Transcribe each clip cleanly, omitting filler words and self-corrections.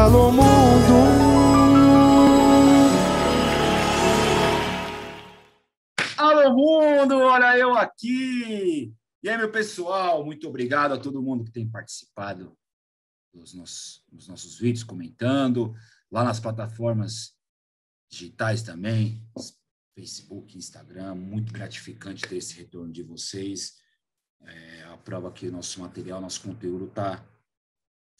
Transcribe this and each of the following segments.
Alô mundo! Alô mundo, olha eu aqui! E aí, meu pessoal, muito obrigado a todo mundo que tem participado dos nossos vídeos, comentando, lá nas plataformas digitais também, Facebook, Instagram, muito gratificante ter esse retorno de vocês. A prova que o nosso material, nosso conteúdo está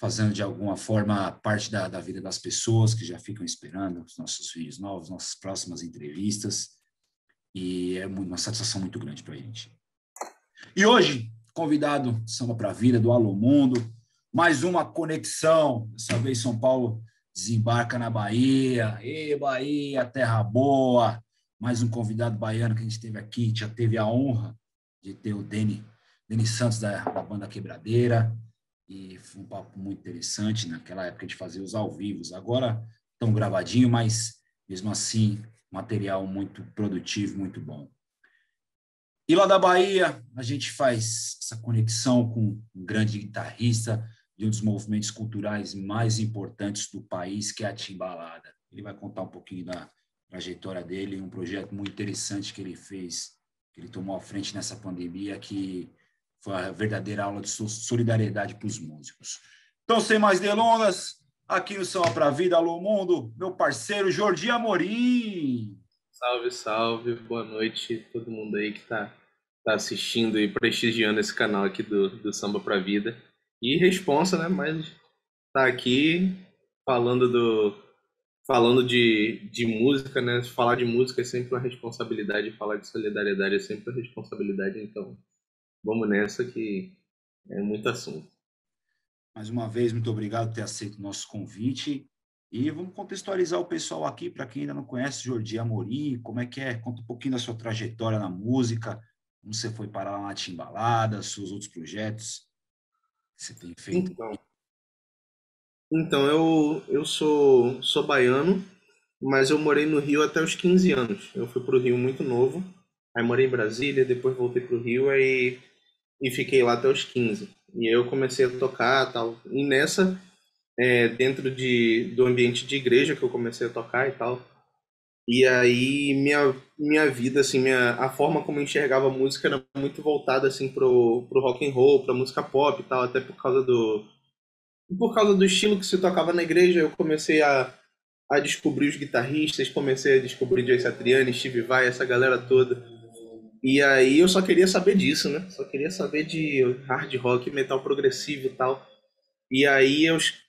fazendo de alguma forma parte da vida das pessoas que já ficam esperando os nossos vídeos novos, nossas próximas entrevistas. E é uma satisfação muito grande para a gente. E hoje, convidado Samba para a Vida, do Alô Mundo, mais uma conexão. Dessa vez São Paulo desembarca na Bahia. E Bahia, terra boa. Mais um convidado baiano que a gente teve aqui, já teve a honra de ter o Deni Santos, da banda Quebradeira. E foi um papo muito interessante naquela época de fazer os ao vivos. Agora tão gravadinho, mas mesmo assim, material muito produtivo, muito bom. E lá da Bahia, a gente faz essa conexão com um grande guitarrista de um dos movimentos culturais mais importantes do país, que é a Timbalada. Ele vai contar um pouquinho da trajetória dele, um projeto muito interessante que ele fez, que ele tomou à frente nessa pandemia, que foi a verdadeira aula de solidariedade para os músicos. Então, sem mais delongas, aqui no Samba pra Vida, Alô Mundo, meu parceiro Jordi Amorim. Salve, salve, boa noite a todo mundo aí que tá assistindo e prestigiando esse canal aqui do Samba Pra Vida. E responsa, né? Mas tá aqui falando de música, né? Falar de música é sempre uma responsabilidade, falar de solidariedade é sempre uma responsabilidade, então vamos nessa que é muito assunto. Mais uma vez, muito obrigado por ter aceito o nosso convite. E vamos contextualizar o pessoal aqui, para quem ainda não conhece Jordi Amorim, como é que é? Conta um pouquinho da sua trajetória na música, como você foi parar lá na Timbalada, seus outros projetos que você tem feito. Então eu sou baiano, mas eu morei no Rio até os 15 anos. Eu fui pro Rio muito novo, aí morei em Brasília, depois voltei pro Rio e fiquei lá até os 15. E aí eu comecei a tocar tal. E nessa, dentro do ambiente de igreja que eu comecei a tocar e tal. E aí minha vida, assim, a forma como eu enxergava a música era muito voltada assim pro rock and roll, pra música pop e tal, até por causa do estilo que se tocava na igreja, eu comecei a descobrir os guitarristas, comecei a descobrir Joe Satriani, Steve Vai, essa galera toda. E aí eu só queria saber disso, né? Só queria saber de hard rock, metal progressivo e tal. E aí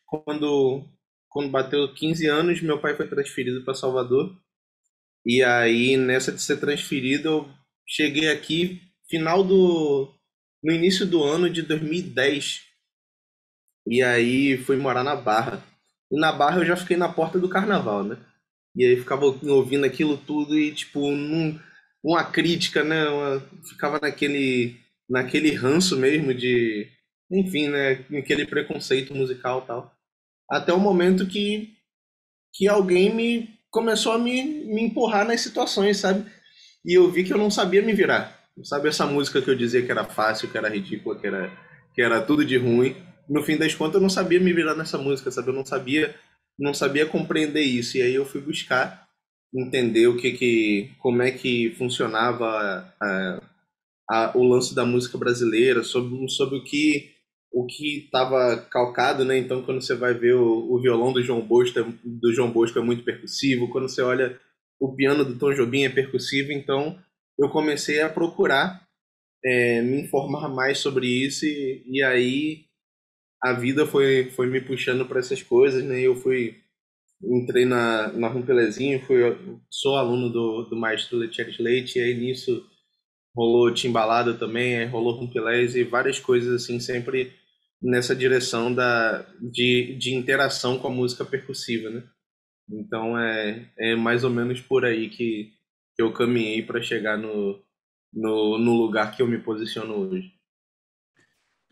quando bateu 15 anos, meu pai foi transferido para Salvador. E aí nessa de ser transferido, eu cheguei aqui no início do ano de 2010. E aí fui morar na Barra. E na Barra eu já fiquei na porta do carnaval, né? E aí ficava ouvindo aquilo tudo e, tipo, uma crítica, né? Ficava naquele ranço mesmo de, enfim, né? Aquele preconceito musical e tal. Até o momento que alguém me começou a me empurrar nas situações, sabe? E eu vi que eu não sabia me virar. Sabe essa música que eu dizia que era fácil, que era ridícula, que era tudo de ruim? No fim das contas, eu não sabia me virar nessa música, sabe? Eu não sabia compreender isso. E aí eu fui buscar entender como é que funcionava o lance da música brasileira, sobre o que estava calcado, né? Então, quando você vai ver o violão do João Bosco é muito percussivo, quando você olha o piano do Tom Jobim é percussivo, então eu comecei a procurar me informar mais sobre isso e aí a vida foi me puxando para essas coisas, né? Entrei na Rumpelezinho, sou aluno do maestro Letieri Leite, e aí nisso rolou Timbalada também, rolou Rumpelés e várias coisas assim, sempre nessa direção de interação com a música percussiva, né? Então é mais ou menos por aí que eu caminhei para chegar no lugar que eu me posiciono hoje.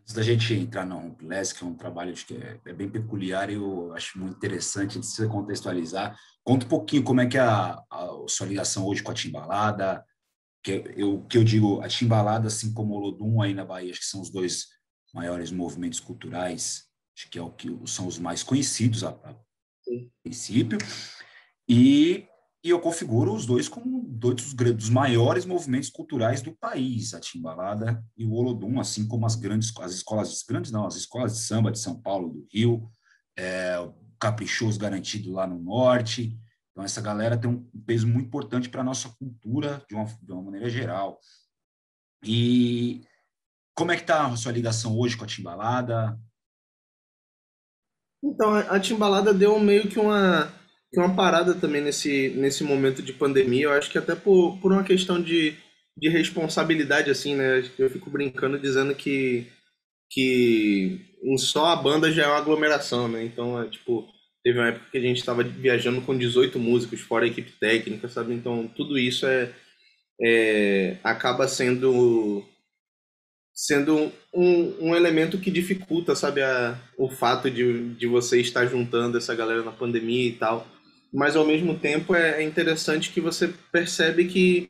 Antes da gente entrar no Rumpless, que é um trabalho que é bem peculiar e eu acho muito interessante de se contextualizar, conta um pouquinho como é que é a sua ligação hoje com a Timbalada, que eu digo, a Timbalada, assim como o Olodum aí na Bahia, acho que são os dois maiores movimentos culturais, acho que são os mais conhecidos, princípio, e, e eu configuro os dois como dos maiores movimentos culturais do país, a Timbalada e o Olodum, assim como as escolas de samba de São Paulo, do Rio, o Caprichoso Garantido lá no Norte. Então, essa galera tem um peso muito importante para a nossa cultura, de uma maneira geral. E como é que está a sua ligação hoje com a Timbalada? Então, a Timbalada deu meio que uma parada também nesse momento de pandemia. Eu acho que até por uma questão de responsabilidade, assim, né? Eu fico brincando dizendo que só a banda já é uma aglomeração, né? Então, tipo, teve uma época que a gente estava viajando com 18 músicos, fora a equipe técnica, sabe? Então, tudo isso acaba sendo um elemento que dificulta, sabe, o fato de você estar juntando essa galera na pandemia e tal. Mas, ao mesmo tempo, é interessante que você percebe que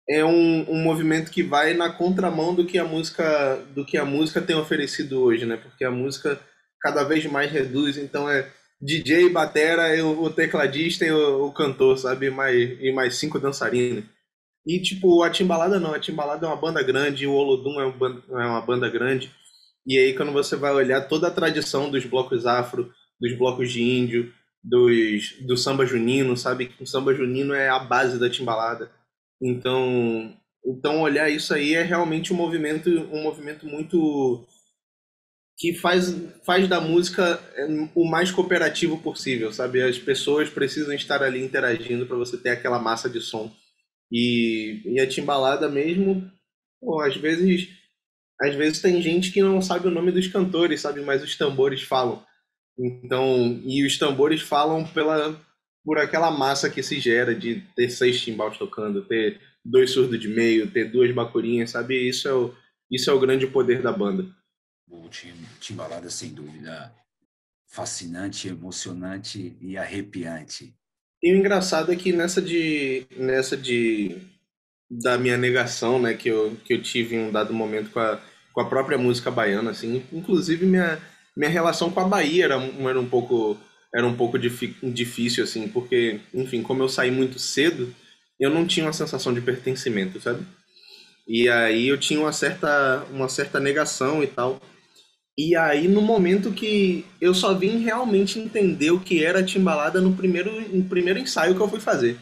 é um movimento que vai na contramão do que a música tem oferecido hoje, né? Porque a música cada vez mais reduz, então é DJ, batera, o tecladista e o cantor, sabe? E mais 5 dançarinos. E, tipo, a Timbalada não. A Timbalada é uma banda grande, o Olodum é uma banda grande. E aí, quando você vai olhar toda a tradição dos blocos afro, dos blocos de índio, do samba junino, sabe? Que o samba junino é a base da Timbalada. Então olhar isso aí é realmente um movimento muito que faz da música o mais cooperativo possível, sabe? As pessoas precisam estar ali interagindo para você ter aquela massa de som. E a timbalada mesmo, pô, às vezes tem gente que não sabe o nome dos cantores, sabe? Mas os tambores falam. Então, e os tambores falam por aquela massa que se gera de ter 6 timbales tocando, ter 2 surdos de meio, ter 2 bacurinhas, sabe? Isso é o grande poder da banda. O Timbalada, sem dúvida, fascinante, emocionante e arrepiante. E o engraçado é que nessa de da minha negação, né, que eu tive em um dado momento com a própria música baiana, assim, inclusive minha relação com a Bahia era um pouco difícil, assim, porque, enfim, como eu saí muito cedo, eu não tinha uma sensação de pertencimento, sabe? E aí eu tinha uma certa negação e tal. E aí, no momento que eu só vim realmente entender o que era timbalada no primeiro ensaio que eu fui fazer.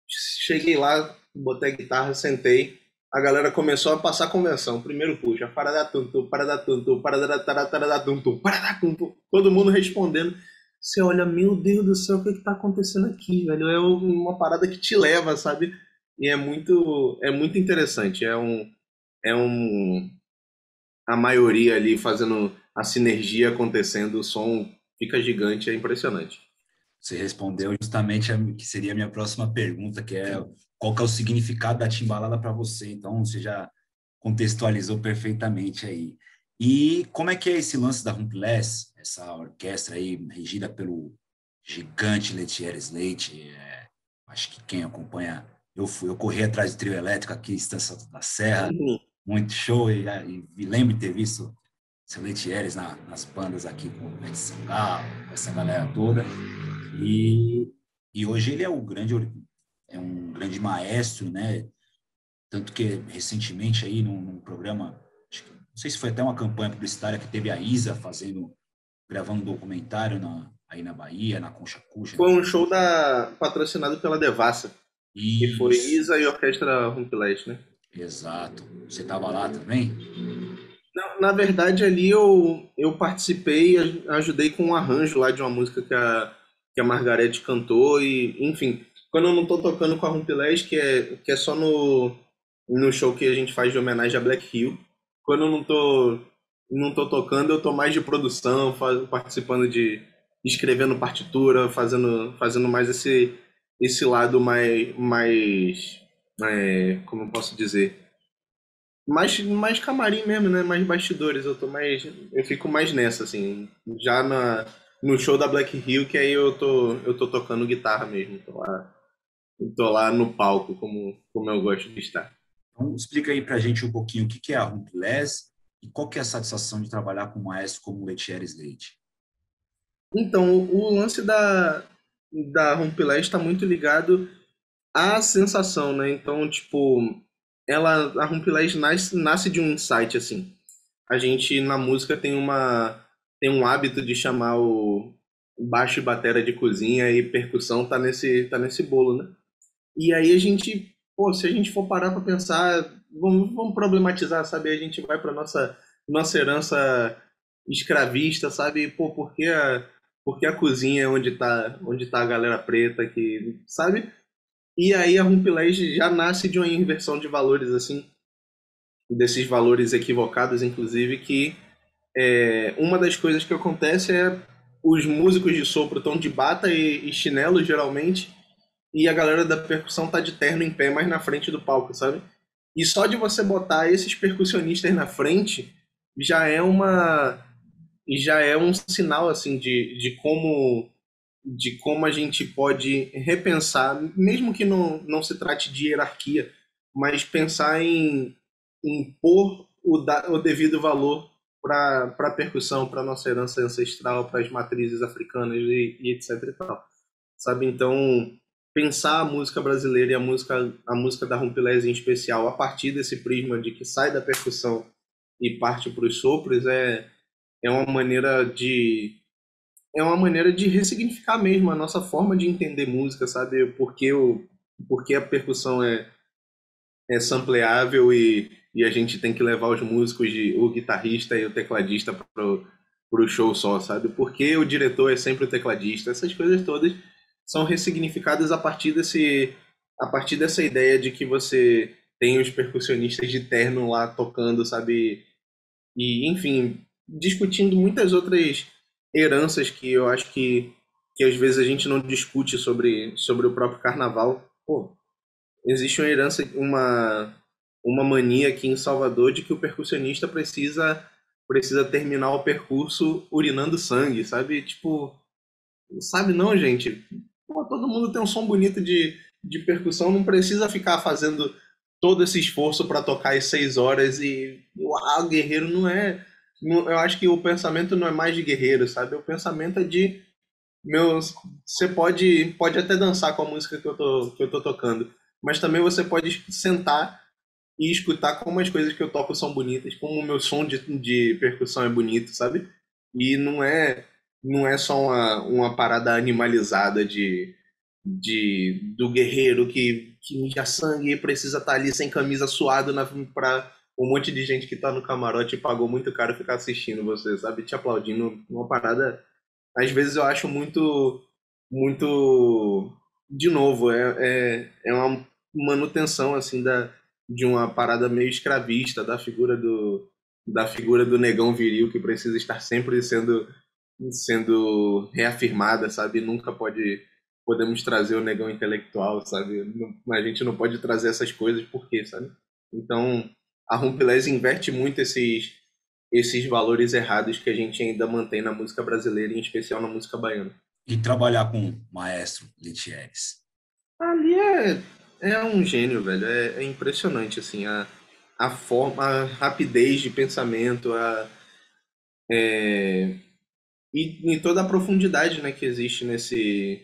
Cheguei lá, botei a guitarra, sentei. A galera começou a passar a convenção. Primeiro puxa, parada tuntu, parada tuntu, parada tarada tuntu, parada tuntu. Todo mundo respondendo. Você olha, meu Deus do céu, o que que tá acontecendo aqui, velho? É uma parada que te leva, sabe? E é muito interessante. A maioria ali fazendo a sinergia acontecendo, o som fica gigante, é impressionante. Você respondeu justamente a que seria a minha próxima pergunta, que é qual que é o significado da timbalada para você? Então, você já contextualizou perfeitamente aí. E como é que é esse lance da Rumpless, essa orquestra aí regida pelo gigante Letier Slate? Acho que quem acompanha, eu corri atrás do trio elétrico aqui, Estância da Serra, Uhum. muito show, e lembro de ter visto seu Letieres nas bandas aqui com o Pet Sangalo, com essa galera toda. E, e hoje ele é um grande maestro, né? Tanto que recentemente aí num programa, não sei se foi até uma campanha publicitária que teve a Isa gravando um documentário aí na Bahia, na Concha Cuxa. Foi um show patrocinado pela Devassa, que foi Isso, Isa e Orquestra Rumpelete, né? exato. Você estava lá também? Na verdade, ali eu participei, ajudei com um arranjo lá de uma música que a Margarete cantou, e, enfim, quando eu não tô tocando com a Rumpelete, que é só no show que a gente faz de homenagem a Black Hill, quando eu não tô tocando, eu tô mais de produção, participando escrevendo partitura, fazendo mais esse lado mais, como eu posso dizer? Mais camarim mesmo, né? Mais bastidores. Eu fico mais nessa, assim. Já no show da Black Hill, que aí eu tô tocando guitarra mesmo. Eu tô lá no palco, como eu gosto de estar. Então, explica aí para a gente um pouquinho o que é a Rumpless e qual que é a satisfação de trabalhar com um maestro como o Letieres Leite. Então, o lance da Rumpelé está muito ligado à sensação, né? Então, tipo, a Rumpelé nasce de um insight, assim. A gente, na música, tem um hábito de chamar o baixo e batera de cozinha e percussão tá nesse bolo, né? E aí a gente, pô, se a gente for parar para pensar, vamos problematizar, sabe? A gente vai para nossa herança escravista, sabe? Pô, por que a cozinha é onde tá a galera preta que, sabe? E aí a Rumpelege já nasce de uma inversão de valores assim, desses valores equivocados, inclusive, que uma das coisas que acontece é os músicos de sopro estão de bata e chinelo geralmente, e a galera da percussão tá de terno em pé mais na frente do palco, sabe? E só de você botar esses percussionistas na frente já é uma já é um sinal assim de como a gente pode repensar, mesmo que não se trate de hierarquia, mas pensar em pôr o devido valor para a percussão, para a nossa herança ancestral, para as matrizes africanas e etc e tal. Sabe? Então, pensar a música brasileira e a música da Rumpelés em especial a partir desse prisma de que sai da percussão e parte para os sopros é uma maneira de é uma maneira de ressignificar mesmo a nossa forma de entender música, sabe? Porque a percussão é sampleável e a gente tem que levar os músicos, o guitarrista e o tecladista pro show só, sabe? Porque o diretor é sempre o tecladista. Essas coisas todas são ressignificadas a partir dessa ideia de que você tem os percussionistas de terno lá tocando, sabe? E, enfim, discutindo muitas outras heranças que eu acho que às vezes a gente não discute sobre o próprio carnaval. Pô, existe uma herança, uma mania aqui em Salvador de que o percussionista precisa terminar o percurso urinando sangue, sabe? Tipo, sabe não, gente? Pô, todo mundo tem um som bonito de percussão, não precisa ficar fazendo todo esse esforço para tocar as 6 horas e o guerreiro não é. Eu acho que o pensamento não é mais de guerreiro, sabe? O pensamento é de meus. Você pode até dançar com a música que eu tô tocando, mas também você pode sentar e escutar como as coisas que eu toco são bonitas, como o meu som de percussão é bonito, sabe? E não é só uma parada animalizada do guerreiro que mija sangue e precisa estar ali sem camisa suado para um monte de gente que tá no camarote e pagou muito caro ficar assistindo você, sabe? Te aplaudindo. Uma parada, às vezes eu acho muito, de novo, é uma manutenção assim de uma parada meio escravista da figura do negão viril que precisa estar sempre sendo reafirmada, sabe? Nunca podemos trazer o negão intelectual, sabe? A gente não pode trazer essas coisas por quê, sabe? Então, a Rumpelés inverte muito esses valores errados que a gente ainda mantém na música brasileira, em especial na música baiana. E trabalhar com o maestro Letieres. Ali é um gênio, velho. É impressionante, assim, a forma, a rapidez de pensamento, e toda a profundidade, né, que existe nesses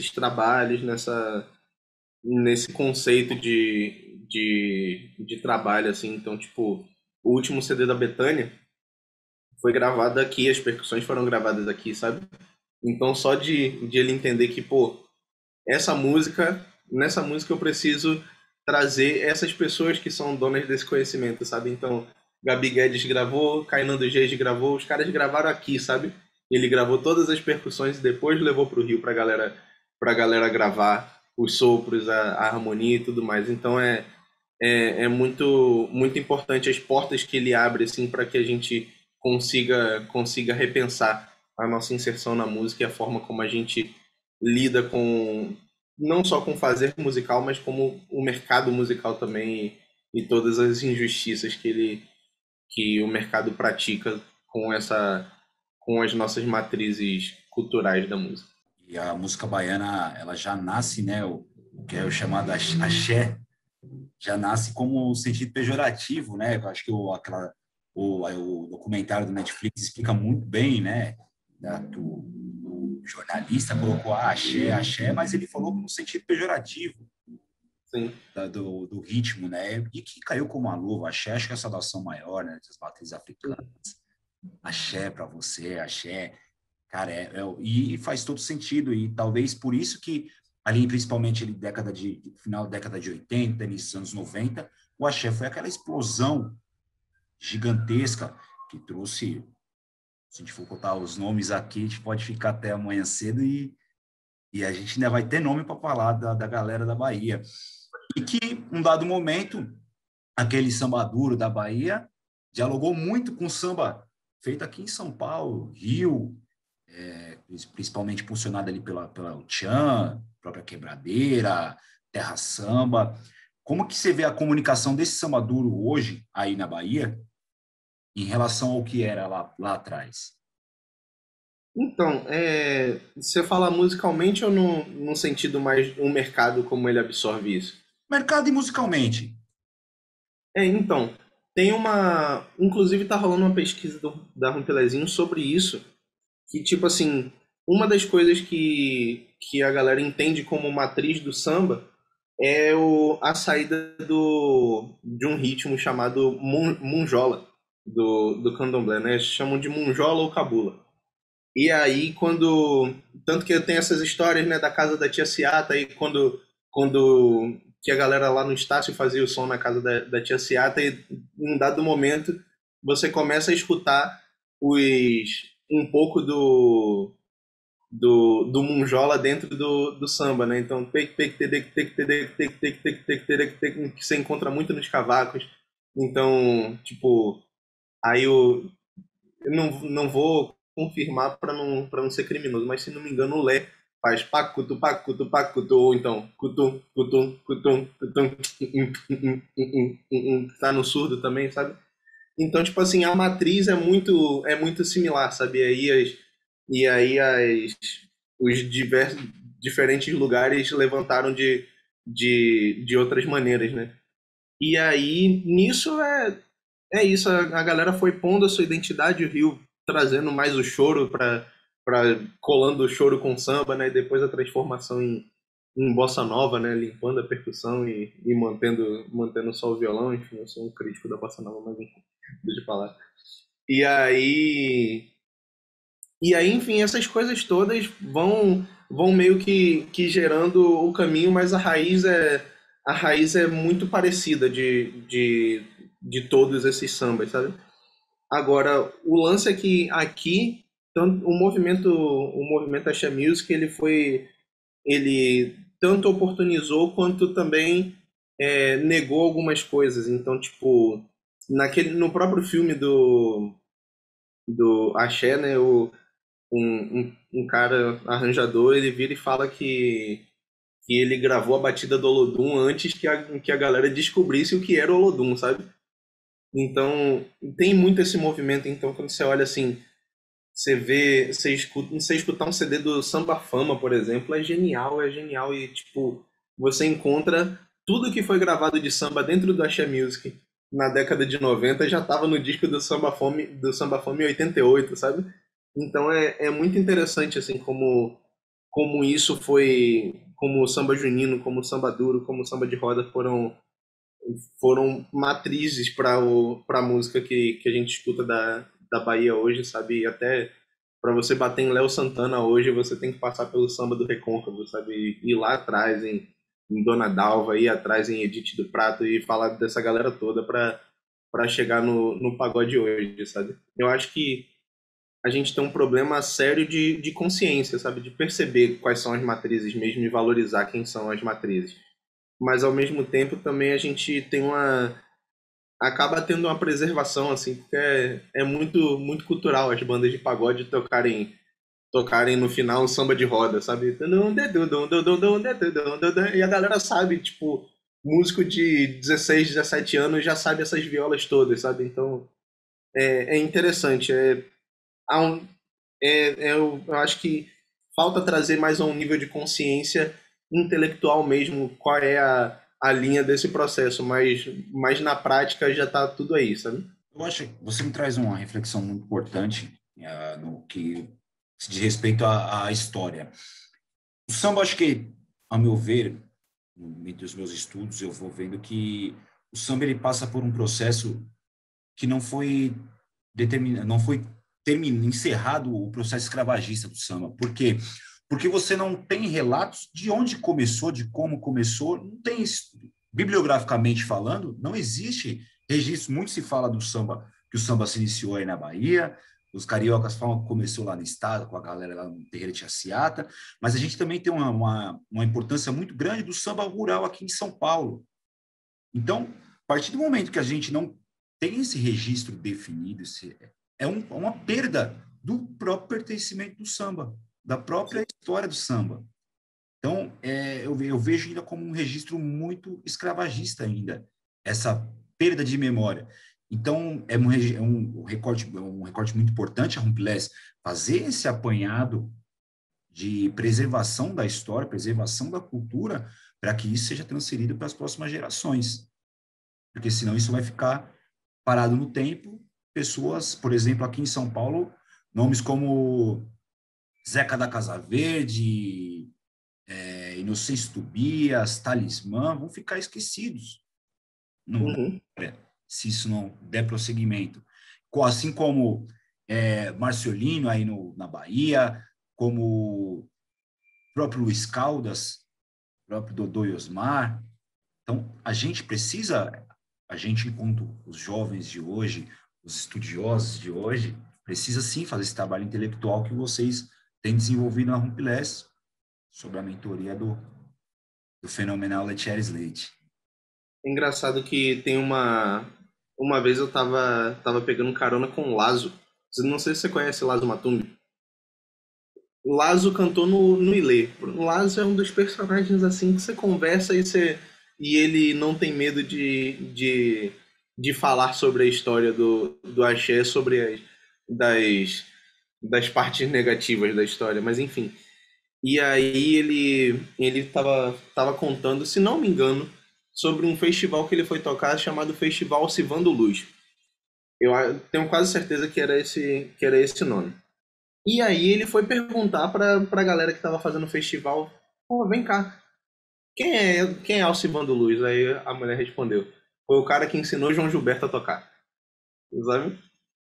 trabalhos, nesse conceito de trabalho, assim. Então, tipo, o último CD da Bethânia foi gravado aqui, as percussões foram gravadas aqui, sabe? Então, só de ele entender que, pô, nessa música eu preciso trazer essas pessoas que são donas desse conhecimento, sabe? Então, Gabi Guedes gravou, Kainan dos Reis gravou, os caras gravaram aqui, sabe? Ele gravou todas as percussões e depois levou pro Rio pra galera gravar os sopros, a harmonia e tudo mais. Então é muito importante as portas que ele abre assim para que a gente consiga repensar a nossa inserção na música e a forma como a gente lida com não só com fazer musical, mas como o mercado musical também e todas as injustiças que o mercado pratica com com as nossas matrizes culturais da música. E a música baiana, ela já nasce, né, o que é o chamado axé, já nasce como um sentido pejorativo, né? Eu acho que o documentário do Netflix explica muito bem, né? né, o jornalista colocou axé, mas ele falou no sentido pejorativo. Sim. Do ritmo, né? E que caiu como uma luva. Axé, acho que é a saudação maior, né? Das matrizes africanas. Axé para você, axé. Cara, e faz todo sentido. E talvez por isso que ali, principalmente ali, final da década de 80, início dos anos 90, o axé foi aquela explosão gigantesca que trouxe, se a gente for contar os nomes aqui, a gente pode ficar até amanhã cedo e a gente ainda vai ter nome para falar da galera da Bahia. E que, um dado momento, aquele samba duro da Bahia dialogou muito com o samba feito aqui em São Paulo, Rio, principalmente impulsionado ali pela O Tchan, própria Quebradeira, Terra Samba. Como que você vê a comunicação desse samba duro hoje, aí na Bahia, em relação ao que era lá atrás? Então, você fala musicalmente ou no sentido mais o mercado, como ele absorve isso? Mercado e musicalmente. Então, tem uma. Inclusive, tá rolando uma pesquisa da Rumpelezinho sobre isso, que, tipo assim, uma das coisas que a galera entende como matriz do samba é a saída de um ritmo chamado munjola, do candomblé, né? Chamam de munjola ou cabula. E aí, quando. Tanto que tem essas histórias, né, da casa da tia Ciata, aí quando que a galera lá no Estácio fazia o som na casa da tia Ciata, e em um dado momento você começa a escutar um pouco do Munjola dentro do samba, né? Então, que você encontra muito nos cavacos. Então, tipo, aí eu não vou confirmar para não ser criminoso, mas se não me engano, o Lé faz pacutu, pacutu, pacutu, ou então cutum, cutum, cutum, cutum, tá no surdo também, sabe? Então, tipo assim, a matriz é muito similar, sabe? E aí os diferentes lugares levantaram de outras maneiras, né? E aí, nisso é isso, a galera foi pondo a sua identidade, o Rio trazendo mais o choro para colando o choro com samba, né? E depois a transformação em bossa nova, né? Limpando a percussão e mantendo só o violão. Enfim, eu sou um crítico da bossa nova, mas enfim, deixa eu falar. E aí, enfim, essas coisas todas vão meio que gerando o caminho, mas a raiz é muito parecida de todos esses sambas, sabe? Agora, o lance é que aqui, tanto, o movimento Axé Music, ele tanto oportunizou quanto também negou algumas coisas. Então, tipo, no próprio filme do Axé, né, um cara arranjador, ele vira e fala que ele gravou a batida do Olodum antes que a galera descobrisse o que era o Olodum, sabe? Então, tem muito esse movimento. Então, quando você olha assim, você escutar um CD do Samba Fama, por exemplo, é genial, é genial. E, tipo, você encontra tudo que foi gravado de samba dentro do Axé Music na década de 90 já estava no disco do Samba Fome em 88, sabe? Então é muito interessante, assim, como isso foi, como o samba junino, como o samba duro, como o samba de roda foram matrizes para a música que a gente escuta da Bahia hoje, sabe? E até para você bater em Léo Santana hoje, você tem que passar pelo samba do Recôncavo, sabe? Ir lá atrás em Dona Dalva, ir atrás em Edith do Prato e falar dessa galera toda para chegar no pagode hoje, sabe? Eu acho que a gente tem um problema sério de consciência, sabe? De perceber quais são as matrizes mesmo e valorizar quem são as matrizes. Mas ao mesmo tempo também a gente acaba tendo uma preservação, assim, porque é muito, muito cultural as bandas de pagode tocarem no final um samba de roda, sabe? E a galera sabe, tipo, músico de 16, 17 anos já sabe essas violas todas, sabe? Então é interessante. Há um- eu acho que falta trazer mais a um nível de consciência intelectual mesmo qual é a linha desse processo, mas na prática já está tudo aí, sabe? Eu acho que você me traz uma reflexão muito importante no que se diz respeito à história. O samba, acho que, a meu ver, no meio dos meus estudos, eu vou vendo que o samba ele passa por um processo que não foi encerrado o processo escravagista do samba. Por quê? Porque você não tem relatos de onde começou, de como começou, não tem, bibliograficamente falando, não existe registro. Muito se fala do samba, que o samba se iniciou aí na Bahia, os cariocas falam que começou lá no estado, com a galera lá no terreiro de Chaciata, mas a gente também tem uma importância muito grande do samba rural aqui em São Paulo. Então, a partir do momento que a gente não tem esse registro definido, uma perda do próprio pertencimento do samba, da própria história do samba. Então, eu vejo ainda como um registro muito escravagista ainda, essa perda de memória. Então, é um recorte muito importante a Rumpelés fazer esse apanhado de preservação da história, preservação da cultura, para que isso seja transferido para as próximas gerações. Porque senão isso vai ficar parado no tempo. Pessoas, por exemplo, aqui em São Paulo, nomes como Zeca da Casa Verde, Inocêncio Tobias, Talismã, vão ficar esquecidos se isso não der prosseguimento. Assim como Marciolino aí na Bahia, como o próprio Luiz Caldas, o próprio Dodô e Osmar. Então, a gente, enquanto os jovens de hoje, os estudiosos de hoje, precisa sim fazer esse trabalho intelectual que vocês têm desenvolvido na Rumpelés, sobre a mentoria do fenomenal Letieres Leite. É engraçado que tem uma vez eu tava pegando carona com o Lazo. Não sei se você conhece Lazo Matumbi. O Lazo cantou no Ilê. O Lazo é um dos personagens assim que você conversa e ele não tem medo de falar sobre a história do axé, sobre das partes negativas da história, mas enfim. E aí ele tava contando, se não me engano, sobre um festival que ele foi tocar chamado Festival Alcivando Luz. Tenho quase certeza que era esse nome. E aí ele foi perguntar pra galera que tava fazendo o festival, pô, vem cá, quem é Alcivando Luz? Aí a mulher respondeu, foi o cara que ensinou João Gilberto a tocar, sabe?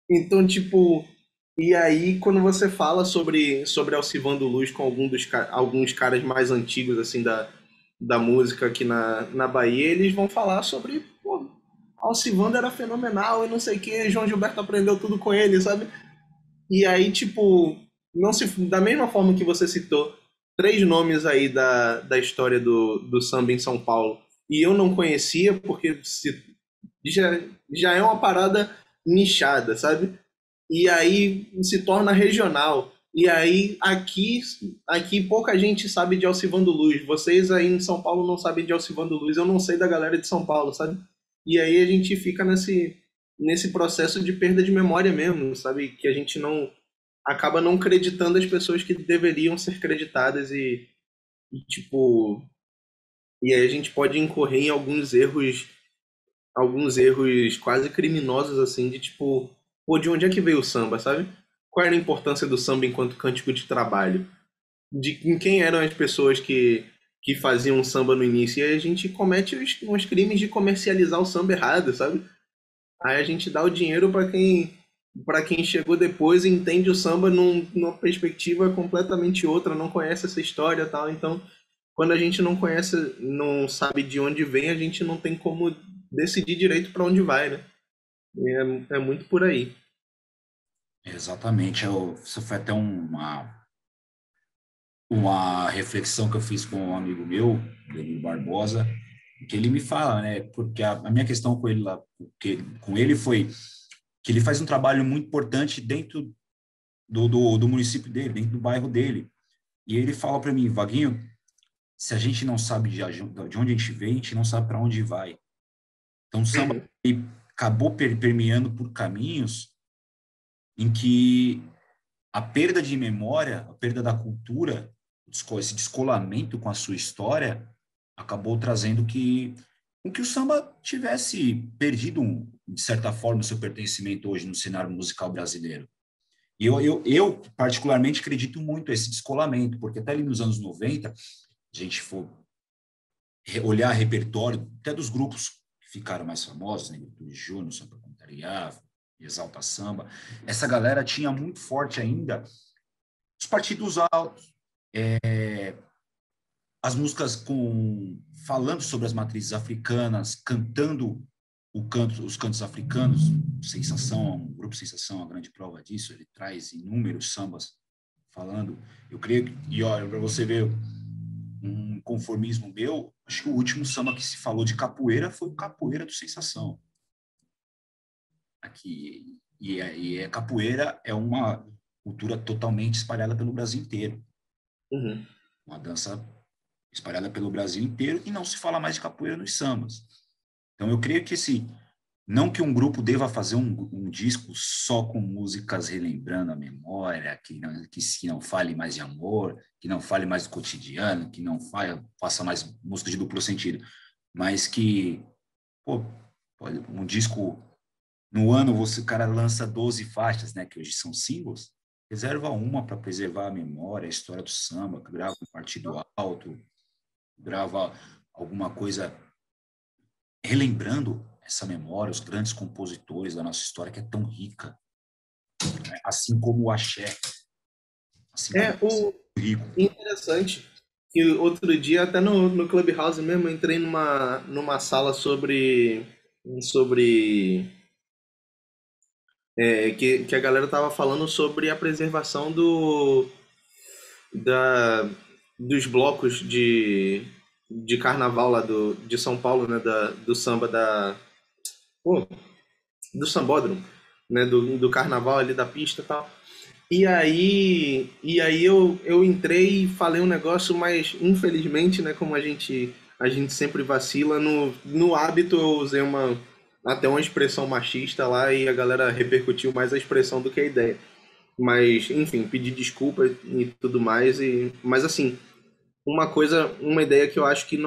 Então, tipo, e aí quando você fala sobre Alcivando Luz com alguns caras mais antigos, assim, da música aqui na Bahia, eles vão falar sobre, pô, Alcivando era fenomenal e não sei o que, João Gilberto aprendeu tudo com ele, sabe? E aí, tipo, não se, da mesma forma que você citou três nomes aí da história do samba em São Paulo, e eu não conhecia, porque já é uma parada nichada, sabe? E aí se torna regional. E aí aqui pouca gente sabe de Alcivando Luz. Vocês aí em São Paulo não sabem de Alcivando Luz, eu não sei da galera de São Paulo, sabe? E aí a gente fica nesse processo de perda de memória mesmo, sabe? Que a gente não acaba não creditando as pessoas que deveriam ser creditadas e tipo, e aí a gente pode incorrer em alguns erros quase criminosos assim de tipo, pô, de onde é que veio o samba, sabe? Qual era a importância do samba enquanto cântico de trabalho? Em quem eram as pessoas que faziam o samba no início? E aí a gente comete uns crimes de comercializar o samba errado, sabe? Aí a gente dá o dinheiro para quem chegou depois e entende o samba numa perspectiva completamente outra, não conhece essa história e tal. Então, quando a gente não conhece, não sabe de onde vem, a gente não tem como decidir direito para onde vai, né? É muito por aí. Exatamente. Isso foi até uma reflexão que eu fiz com um amigo meu, Danilo Barbosa, que ele me fala, né? Porque a minha questão com ele lá, com ele foi que ele faz um trabalho muito importante dentro do município dele, dentro do bairro dele. E ele fala para mim, Vaguinho, se a gente não sabe de onde a gente vem, a gente não sabe para onde vai. Então, o samba Uhum. ele acabou permeando por caminhos em que a perda de memória, a perda da cultura, esse descolamento com a sua história, acabou trazendo com que o samba tivesse perdido, de certa forma, o seu pertencimento hoje no cenário musical brasileiro. Eu particularmente acredito muito nesse descolamento, porque até ali nos anos 90, a gente for olhar repertório, até dos grupos que ficaram mais famosos, né, Negritude Júnior, Samba Contrariava, Exalta Samba, essa galera tinha muito forte ainda os partidos altos, as músicas falando sobre as matrizes africanas, cantando os cantos africanos. Sensação, um grupo Sensação é uma grande prova disso, ele traz inúmeros sambas falando. Eu creio que, e olha, para você ver um conformismo meu, acho que o último samba que se falou de capoeira foi o Capoeira do Sensação. Aqui, capoeira é uma cultura totalmente espalhada pelo Brasil inteiro. Uhum. Uma dança espalhada pelo Brasil inteiro, e não se fala mais de capoeira nos sambas. Então, eu creio que não que um grupo deva fazer um disco só com músicas relembrando a memória, que não fale mais de amor, que não fale mais do cotidiano, que não faça mais música de duplo sentido, mas que, pô, um disco, no ano, o cara lança 12 faixas, né, que hoje são singles, reserva uma para preservar a memória, a história do samba, grava um partido alto, grava alguma coisa relembrando essa memória, os grandes compositores da nossa história, que é tão rica, né? Assim como o axé, assim como O o rico. interessante que outro dia, até no Clubhouse mesmo, eu entrei numa sala sobre que a galera tava falando sobre a preservação da, dos blocos de carnaval lá de São Paulo, né? Do samba pô, do sambódromo, né? Do carnaval ali da pista e tal. E aí eu entrei e falei um negócio, mas infelizmente, né, como a gente sempre vacila, no hábito eu usei até uma expressão machista lá e a galera repercutiu mais a expressão do que a ideia. Mas, enfim, pedi desculpa e tudo mais. Mas assim, uma ideia que eu acho que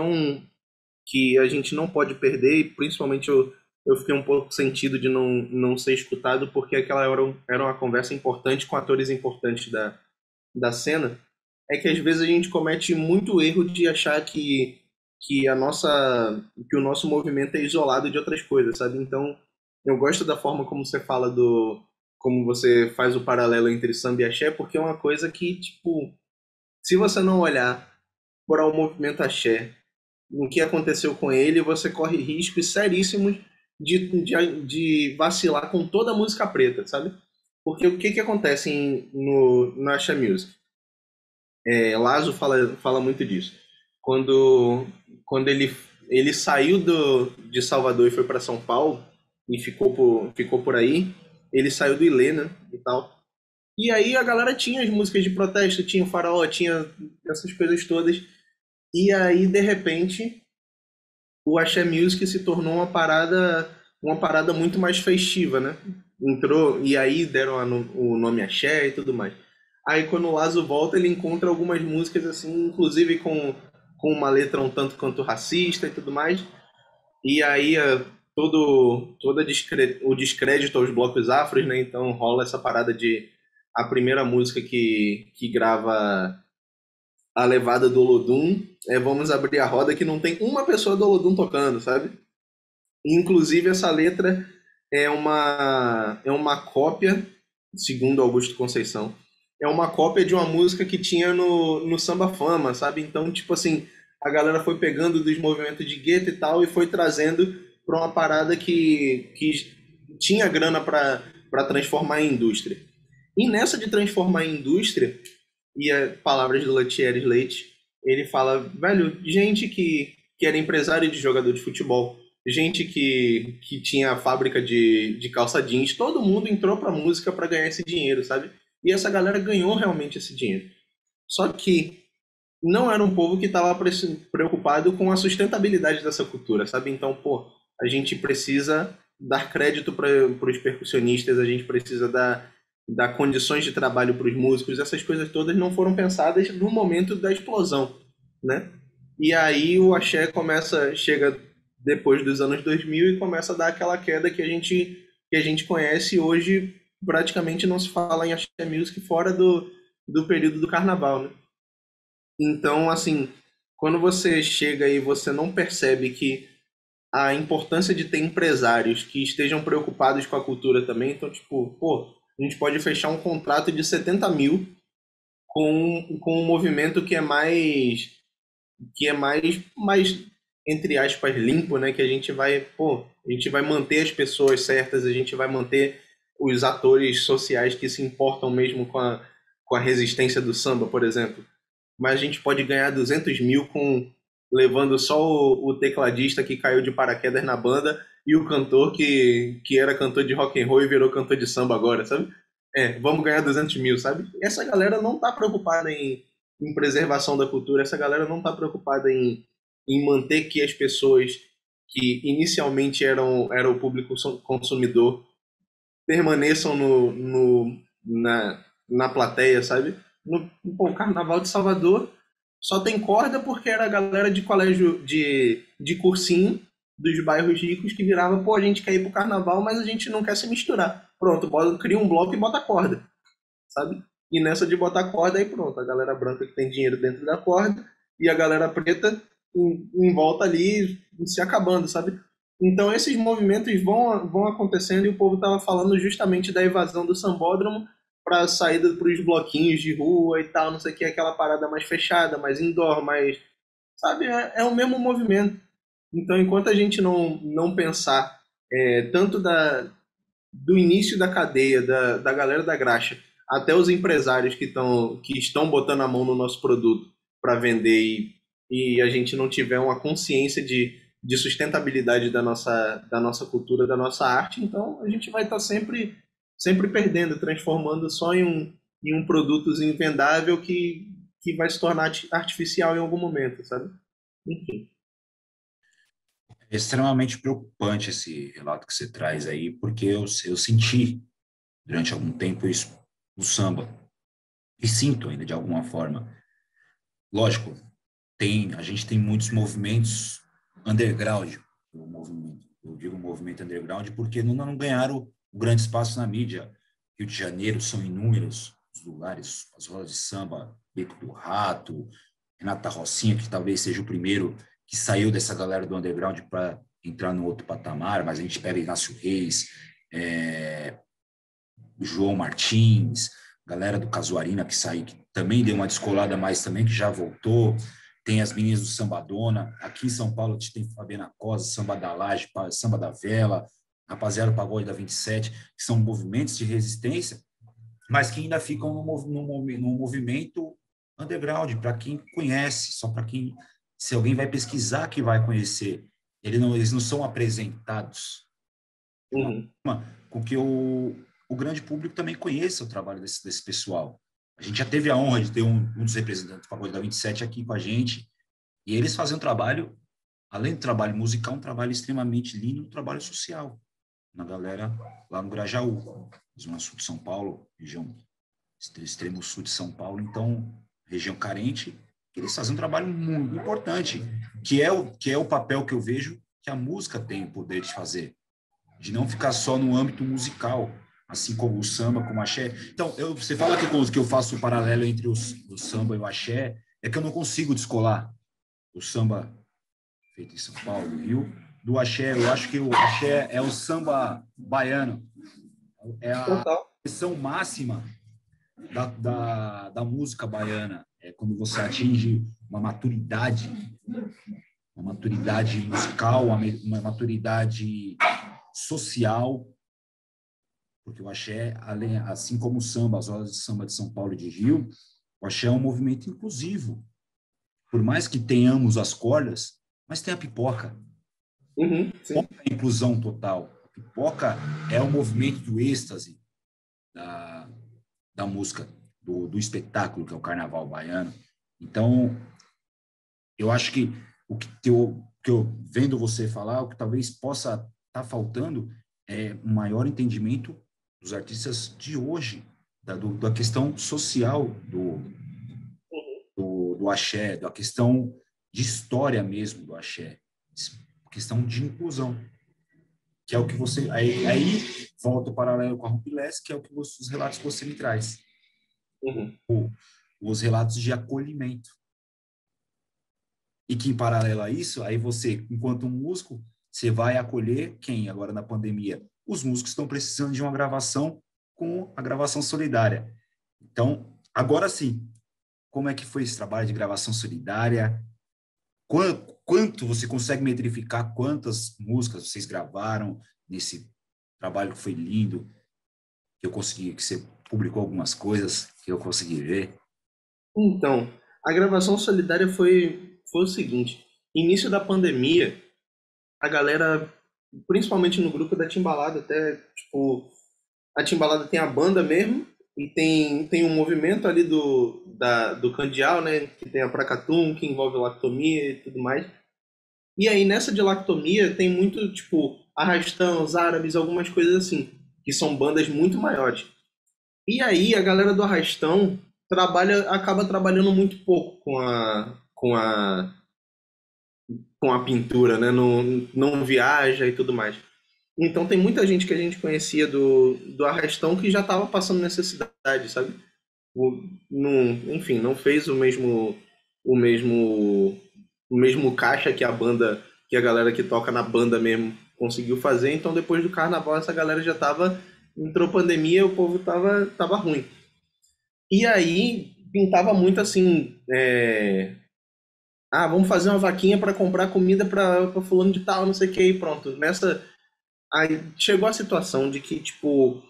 a gente não pode perder, e principalmente eu fiquei um pouco sentido de não ser escutado, porque aquela era uma conversa importante com atores importantes da cena, é que às vezes a gente comete muito erro de achar que que o nosso movimento é isolado de outras coisas, sabe? Então, eu gosto da forma como você fala como você faz o paralelo entre samba e axé, porque é uma coisa que, tipo, se você não olhar para o movimento axé, no que aconteceu com ele, você corre riscos seríssimos de vacilar com toda a música preta, sabe? Porque o que acontece no Axé Music? Lazo fala muito disso. Quando ele saiu de Salvador e foi para São Paulo, e ficou por aí, ele saiu do Ilê, né, e tal. E aí a galera tinha as músicas de protesto, tinha o Faraó, tinha essas coisas todas. E aí, de repente, o Axé Music se tornou uma parada muito mais festiva, né? Entrou, e aí deram o nome Axé e tudo mais. Aí quando o Lazo volta, ele encontra algumas músicas assim, inclusive com uma letra um tanto quanto racista e tudo mais. E aí o descrédito aos blocos afros, né? Então rola essa parada de a primeira música que grava a levada do Olodum Vamos Abrir a Roda, que não tem uma pessoa do Olodum tocando, sabe? Inclusive, essa letra é uma cópia, segundo Augusto Conceição, é uma cópia de uma música que tinha no Samba Fama, sabe? Então, tipo assim, a galera foi pegando dos movimentos de gueto e tal e foi trazendo para uma parada que tinha grana para transformar em indústria. E nessa de transformar em indústria, palavras do Letieres Leite, ele fala, velho, gente que era empresário de jogador de futebol, gente que tinha fábrica de calça jeans, todo mundo entrou pra música para ganhar esse dinheiro, sabe? E essa galera ganhou realmente esse dinheiro. Só que não era um povo que estava preocupado com a sustentabilidade dessa cultura, sabe? Então, pô, a gente precisa dar crédito para os percussionistas, a gente precisa dar condições de trabalho para os músicos, essas coisas todas não foram pensadas no momento da explosão, né? E aí o axé chega depois dos anos 2000 e começa a dar aquela queda que a gente conhece hoje praticamente não se fala em axé music fora do período do carnaval, né? Então, assim, quando você chega e você não percebe que a importância de ter empresários que estejam preocupados com a cultura também, então, tipo, pô, a gente pode fechar um contrato de 70 mil com um movimento mais, entre aspas, limpo, né? Que a gente vai, pô, a gente vai manter as pessoas certas, a gente vai manter os atores sociais que se importam mesmo com a resistência do samba, por exemplo. Mas a gente pode ganhar 200 mil levando só o tecladista que caiu de paraquedas na banda e o cantor que era cantor de rock and roll e virou cantor de samba agora, sabe? Vamos ganhar 200 mil, sabe? Essa galera não tá preocupada em preservação da cultura, essa galera não tá preocupada em manter que as pessoas que inicialmente eram o público consumidor permaneçam na plateia, sabe? Pô, o Carnaval de Salvador só tem corda porque era a galera de colégio de cursinho dos bairros ricos que virava, pô, a gente quer ir pro Carnaval, mas a gente não quer se misturar. Pronto, cria um bloco e bota corda, sabe? E nessa de botar corda, aí pronto, a galera branca que tem dinheiro dentro da corda e a galera preta em volta ali se acabando, sabe? Então esses movimentos vão acontecendo e o povo estava falando justamente da evasão do sambódromo para a saída para os bloquinhos de rua e tal, não sei o que, aquela parada mais fechada, mais indoor, mais, sabe? É o mesmo movimento. Então enquanto a gente não pensar tanto do início da cadeia, da galera da graxa, até os empresários que estão botando a mão no nosso produto para vender e a gente não tiver uma consciência de sustentabilidade da nossa cultura, da nossa arte, então a gente vai estar sempre perdendo, transformando só em um produtozinho vendável que vai se tornar artificial em algum momento, sabe? Enfim. É extremamente preocupante esse relato que você traz aí, porque eu senti durante algum tempo isso no samba, e sinto ainda de alguma forma. Lógico, a gente tem muitos movimentos underground, eu digo movimento underground porque não ganharam o grande espaço na mídia. Rio de Janeiro são inúmeros os lugares, as rodas de samba, Beco do Rato, Renata Rocinha, que talvez seja o primeiro que saiu dessa galera do underground para entrar no outro patamar, mas a gente pega Inácio Reis, é, João Martins, galera do Casuarina que saiu, que também deu uma descolada, mas também que já voltou. Tem as meninas do Sambadona. Aqui em São Paulo a gente tem Fabiana Cosa, Samba da Laje, Samba da Vela, Rapaziada do Pagode da 27, que são movimentos de resistência, mas que ainda ficam no movimento underground, para quem conhece, só para quem, se alguém vai pesquisar, que vai conhecer. Eles não são apresentados de uma Uhum. forma com que o grande público também conheça o trabalho desse pessoal. A gente já teve a honra de ter um dos representantes do Pagode da 27 aqui com a gente, e eles fazem um trabalho, além do trabalho musical, um trabalho extremamente lindo, um trabalho social, na galera lá no Grajaú, Zona Sul de São Paulo, região extremo sul de São Paulo, então, região carente, eles fazem um trabalho muito importante, que é o papel que eu vejo que a música tem o poder de fazer, de não ficar só no âmbito musical, assim como o samba, como o axé. Então, você fala que eu faço o paralelo entre o samba e o axé, é que eu não consigo descolar o samba feito em São Paulo, no Rio, do axé. Eu acho que o axé é o samba baiano, é a Total. expressão máxima da música baiana. É quando você atinge uma maturidade musical, uma maturidade social, porque o axé, assim como o samba, as rodas de samba de São Paulo e de Rio, o axé é um movimento inclusivo. Por mais que tenhamos as cordas, mas tem a pipoca. Uhum, sim. A inclusão total. A pipoca é o movimento do êxtase da, da música, do espetáculo, que é o carnaval baiano. Então, eu acho que o que eu vendo você falar, o que talvez possa estar faltando é um maior entendimento dos artistas de hoje, da questão social do axé, da questão de história mesmo do axé, questão de inclusão. que é o que você... Aí volta o paralelo com a Rumpilés, que é o que os relatos que você me traz. Uhum. Os relatos de acolhimento. E que, em paralelo a isso, aí você, enquanto um músico, você vai acolher quem agora na pandemia? Os músicos estão precisando de uma gravação com a gravação solidária. Então, agora sim, como é que foi esse trabalho de gravação solidária? Quanto você consegue metrificar quantas músicas vocês gravaram nesse trabalho que foi lindo, que eu consegui, que você publicou algumas coisas que eu consegui ver? Então, a gravação solidária foi o seguinte: início da pandemia, a galera, principalmente no grupo da Timbalada, até, tipo, a Timbalada tem a banda mesmo, e tem um movimento ali do Candial, né, que tem a Pracatum, que envolve lactomia e tudo mais. E aí, nessa de lactomia, tem muito, tipo, Arrastão, os Árabes, algumas coisas assim, que são bandas muito maiores. E aí, a galera do Arrastão acaba trabalhando muito pouco com a pintura, né? Não viaja e tudo mais. Então tem muita gente que a gente conhecia do Arrastão que já estava passando necessidade, sabe? Enfim, não fez o mesmo, o mesmo caixa que a banda, que a galera que toca na banda mesmo conseguiu fazer. Então depois do carnaval essa galera já tava, entrou pandemia, o povo tava ruim. E aí pintava muito assim, vamos fazer uma vaquinha para comprar comida para fulano de tal, não sei o que, e pronto. Aí chegou a situação de que, tipo,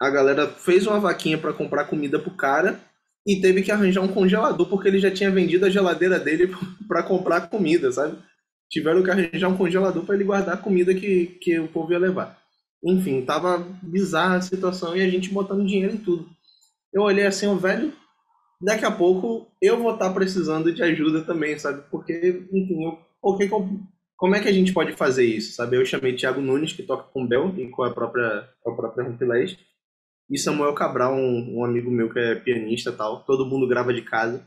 a galera fez uma vaquinha para comprar comida pro cara e teve que arranjar um congelador porque ele já tinha vendido a geladeira dele para comprar comida, sabe? Tiveram que arranjar um congelador para ele guardar a comida que o povo ia levar. Enfim, tava bizarra a situação e a gente botando dinheiro em tudo. Eu olhei assim, o velho, daqui a pouco eu vou estar precisando de ajuda também, sabe? Porque, enfim, como é que a gente pode fazer isso, sabe? Eu chamei Thiago Nunes, que toca com o Bel e com a própria Rumpilés, e Samuel Cabral, um amigo meu que é pianista e tal. Todo mundo grava de casa.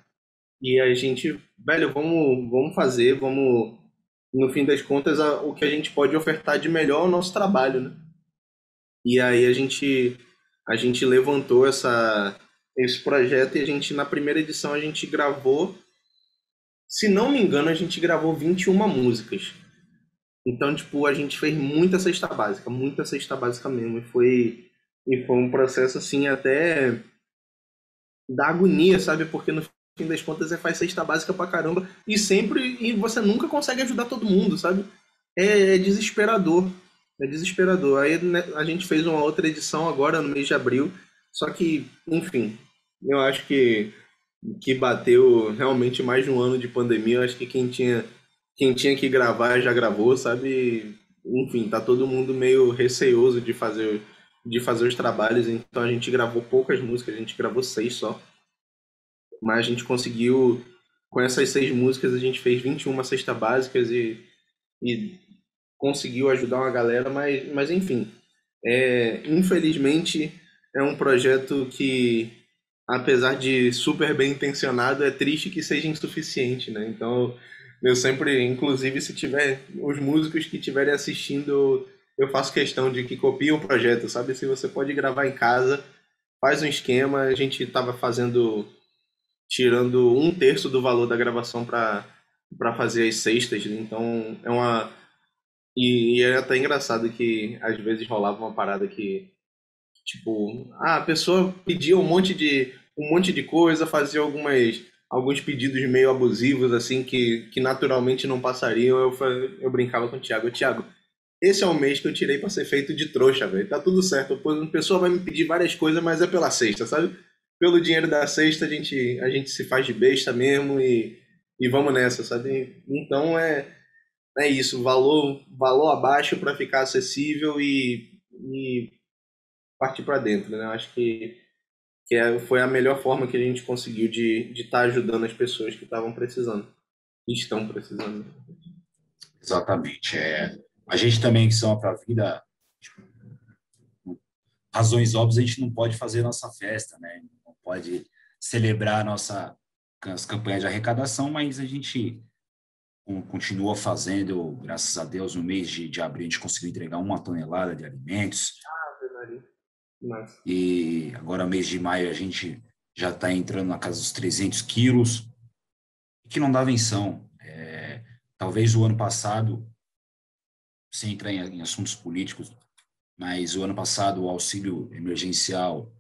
E a gente, velho, vamos fazer, no fim das contas, o que a gente pode ofertar de melhor é o nosso trabalho, né? E aí a gente levantou esse projeto e na primeira edição, a gente gravou, se não me engano, a gente gravou 21 músicas. Então, tipo, a gente fez muita cesta básica mesmo. E foi um processo, assim, até da agonia, sabe? Porque no fim das contas faz cesta básica pra caramba e você nunca consegue ajudar todo mundo, sabe? É desesperador. É desesperador. Aí, né, a gente fez uma outra edição agora no mês de abril. Só que, enfim, eu acho que bateu realmente mais de um ano de pandemia. Eu acho que quem tinha que gravar já gravou, sabe? Enfim, tá todo mundo meio receoso de fazer os trabalhos, então a gente gravou poucas músicas, a gente gravou 6 só. Mas a gente conseguiu, com essas 6 músicas, a gente fez 21 cestas básicas e conseguiu ajudar uma galera, mas enfim, infelizmente é um projeto que, apesar de super bem intencionado, é triste que seja insuficiente, né? Então, eu sempre, inclusive, se tiver os músicos que estiverem assistindo, eu faço questão de que copiem o projeto, sabe? Se você pode gravar em casa, faz um esquema. A gente estava tirando um terço do valor da gravação para fazer as cestas, né? Então, e é até engraçado que às vezes rolava uma parada que, tipo, a pessoa pedia um monte de coisa, fazia alguns pedidos meio abusivos, assim, que naturalmente não passariam. Eu brincava com o Thiago: Thiago, esse é o mês que eu tirei pra ser feito de trouxa, velho. Tá tudo certo. A pessoa vai me pedir várias coisas, mas é pela cesta, sabe? Pelo dinheiro da cesta, a gente se faz de besta mesmo e vamos nessa, sabe? Então é isso, valor abaixo para ficar acessível e partir para dentro, né? Eu acho que foi a melhor forma que a gente conseguiu de estar ajudando as pessoas que estavam precisando, que estão precisando. Exatamente. A gente também, que são para a vida, razões óbvias, a gente não pode fazer nossa festa, né? Não pode celebrar as campanhas de arrecadação, mas a gente continua fazendo, graças a Deus, no mês de abril a gente conseguiu entregar 1 tonelada de alimentos. Nossa. E agora, mês de maio, a gente já está entrando na casa dos 300 quilos, que não dá venção. Talvez o ano passado, sem entrar em assuntos políticos, mas o ano passado o auxílio emergencial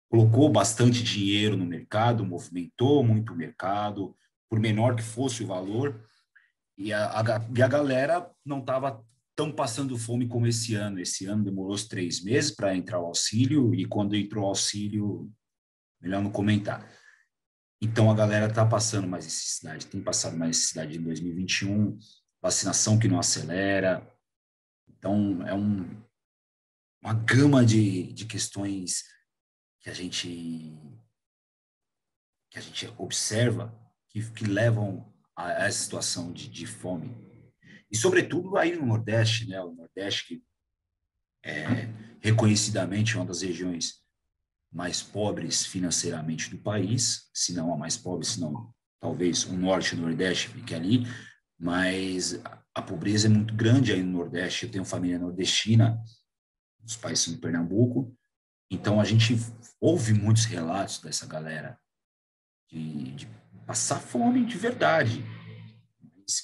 colocou bastante dinheiro no mercado, movimentou muito o mercado, por menor que fosse o valor, e a galera não estava tão passando fome como esse ano. Esse ano demorou os 3 meses para entrar o auxílio, e quando entrou o auxílio, melhor não comentar. Então, a galera está passando mais necessidade, tem passado mais necessidade em 2021, vacinação que não acelera. Então, é uma gama de questões que a gente observa que levam a essa situação de fome. E, sobretudo, aí no Nordeste, né? O Nordeste, que é reconhecidamente uma das regiões mais pobres financeiramente do país, se não a mais pobre, se não talvez o Norte e o Nordeste fique ali, mas a pobreza é muito grande aí no Nordeste. Eu tenho família nordestina, os pais são de Pernambuco, então a gente ouve muitos relatos dessa galera de passar fome de verdade,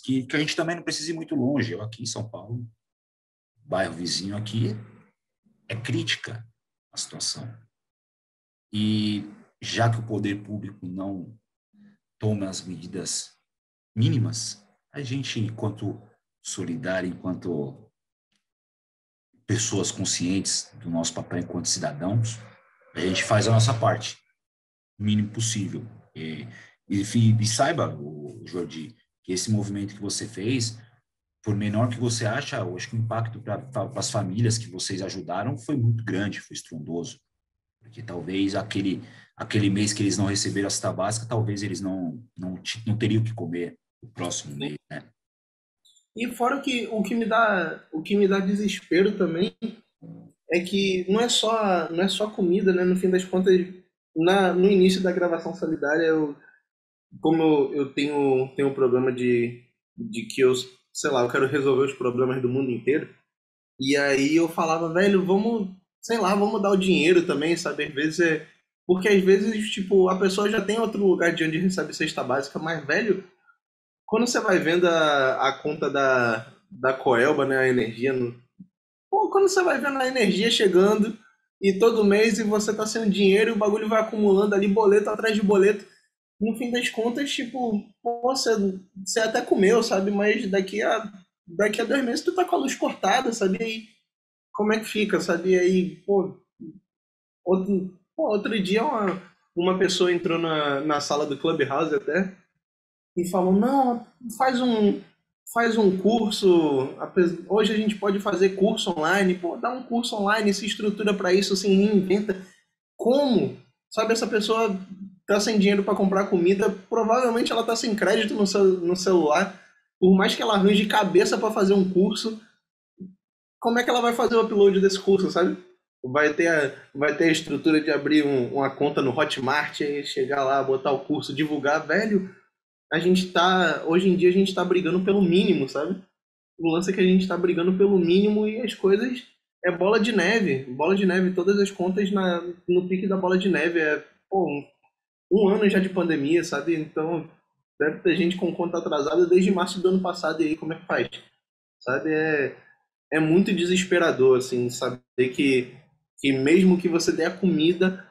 que a gente também não precisa ir muito longe. Eu aqui em São Paulo, bairro vizinho aqui, é crítica a situação. E já que o poder público não toma as medidas mínimas, a gente, enquanto solidário, enquanto pessoas conscientes do nosso papel enquanto cidadãos, a gente faz a nossa parte, o mínimo possível. E saiba, Jordi, que esse movimento que você fez, por menor que você acha, eu acho que o impacto para as famílias que vocês ajudaram foi muito grande, foi estrondoso. Porque talvez aquele mês que eles não receberam a cesta básica, talvez eles não teriam que comer o próximo mês, né? E fora que o que me dá desespero também é que não é só comida, né? No fim das contas, no início da gravação solidária, como eu tenho um problema de que eu, sei lá, eu quero resolver os problemas do mundo inteiro. E aí eu falava, velho, vamos, sei lá, vamos dar o dinheiro também, sabe? Às vezes porque às vezes, tipo, a pessoa já tem outro lugar de onde recebe cesta básica, mas, velho, quando você vai vendo a conta da Coelba, né, a energia, pô, quando você vai vendo a energia chegando e todo mês e você tá sem dinheiro e o bagulho vai acumulando ali boleto atrás de boleto, no fim das contas, tipo, pô, você até comeu, sabe? Mas daqui a 2 meses tu tá com a luz cortada, sabe? E aí, como é que fica, sabe? E aí, pô, outro dia uma pessoa entrou na sala do Clubhouse até e falou, não, faz um, faz um curso, hoje a gente pode fazer curso online, pô, dá um curso online, se estrutura para isso, se reinventa. Como? Sabe, essa pessoa tá sem dinheiro para comprar comida, provavelmente ela tá sem crédito no celular, por mais que ela arranje cabeça para fazer um curso, como é que ela vai fazer o upload desse curso, sabe? Vai ter a estrutura de abrir uma conta no Hotmart, e chegar lá, botar o curso, divulgar, velho. Hoje em dia a gente tá brigando pelo mínimo, sabe? O lance é que a gente tá brigando pelo mínimo e as coisas é bola de neve, todas as contas no pique da bola de neve. Pô, um ano já de pandemia, sabe? Então deve ter gente com conta atrasada desde março do ano passado, e aí como é que faz? Sabe? É muito desesperador, assim, saber que mesmo que você dê a comida,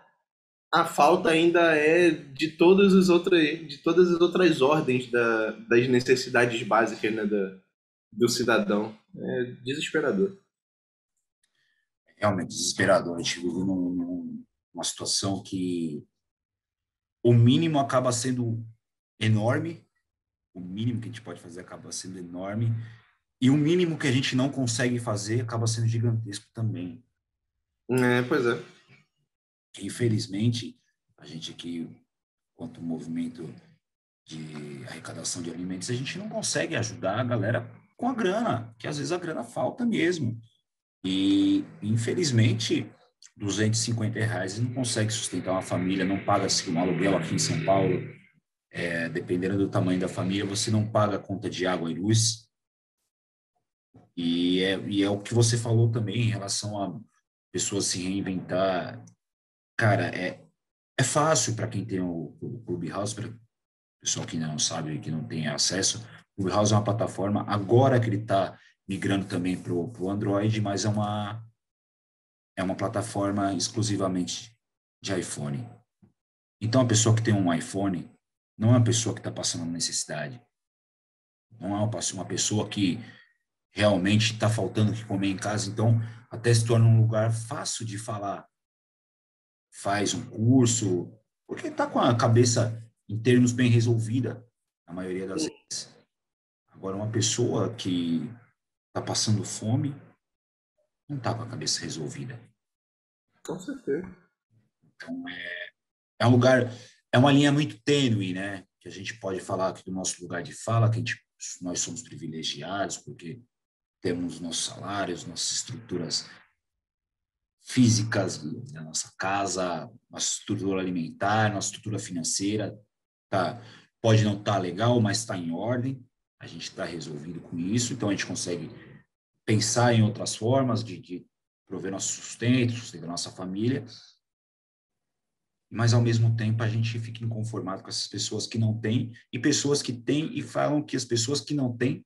a falta ainda é de todas as outras ordens das necessidades básicas, né, do cidadão. É desesperador. Realmente desesperador. A gente vive numa situação que o mínimo acaba sendo enorme, o mínimo que a gente pode fazer acaba sendo enorme, e o mínimo que a gente não consegue fazer acaba sendo gigantesco também. Pois é. Infelizmente, a gente aqui, quanto movimento de arrecadação de alimentos, a gente não consegue ajudar a galera com a grana, que às vezes a grana falta mesmo. E, infelizmente, R$ 250 não consegue sustentar uma família, não paga um aluguel aqui em São Paulo, Dependendo do tamanho da família, você não paga a conta de água e luz. E é o que você falou também em relação a pessoas se reinventar. Cara, é fácil para quem tem o Clubhouse, para o pessoal que não sabe, que não tem acesso. O Clubhouse é uma plataforma, agora que ele está migrando também para o Android, mas é uma plataforma exclusivamente de iPhone. Então, a pessoa que tem um iPhone não é uma pessoa que está passando necessidade. Não é uma pessoa que realmente está faltando o que comer em casa. Então, até se torna um lugar fácil de falar. Faz um curso, porque está com a cabeça em termos bem resolvida, a maioria das vezes. Agora, uma pessoa que está passando fome não está com a cabeça resolvida. Com certeza. Então, é um lugar, é uma linha muito tênue, né? Que a gente pode falar aqui do nosso lugar de fala, que nós somos privilegiados, porque temos nossos salários, nossas estruturas físicas da nossa casa, nossa estrutura alimentar, nossa estrutura financeira, tá? Pode não estar legal, mas está em ordem. A gente está resolvido com isso, então a gente consegue pensar em outras formas de prover nosso sustento, sustentar nossa família, mas ao mesmo tempo a gente fica inconformado com essas pessoas que não têm e pessoas que têm e falam que as pessoas que não têm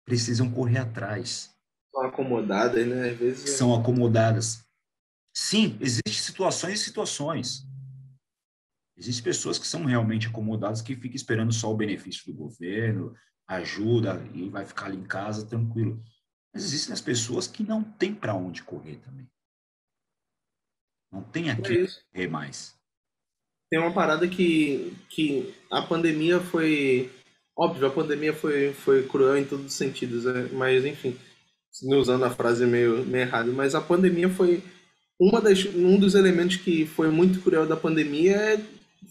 precisam correr atrás, São acomodadas, né? Às vezes. são acomodadas. Sim, existem situações e situações. Existem pessoas que são realmente acomodadas, que ficam esperando só o benefício do governo, ajuda, e vai ficar ali em casa tranquilo. Mas existem as pessoas que não têm para onde correr também. Não tem É aqui isso. correr mais. Tem uma parada que a pandemia foi. Óbvio, a pandemia foi cruel em todos os sentidos, né? Mas enfim, usando a frase meio errado, mas a pandemia foi um dos elementos que foi muito cruel da pandemia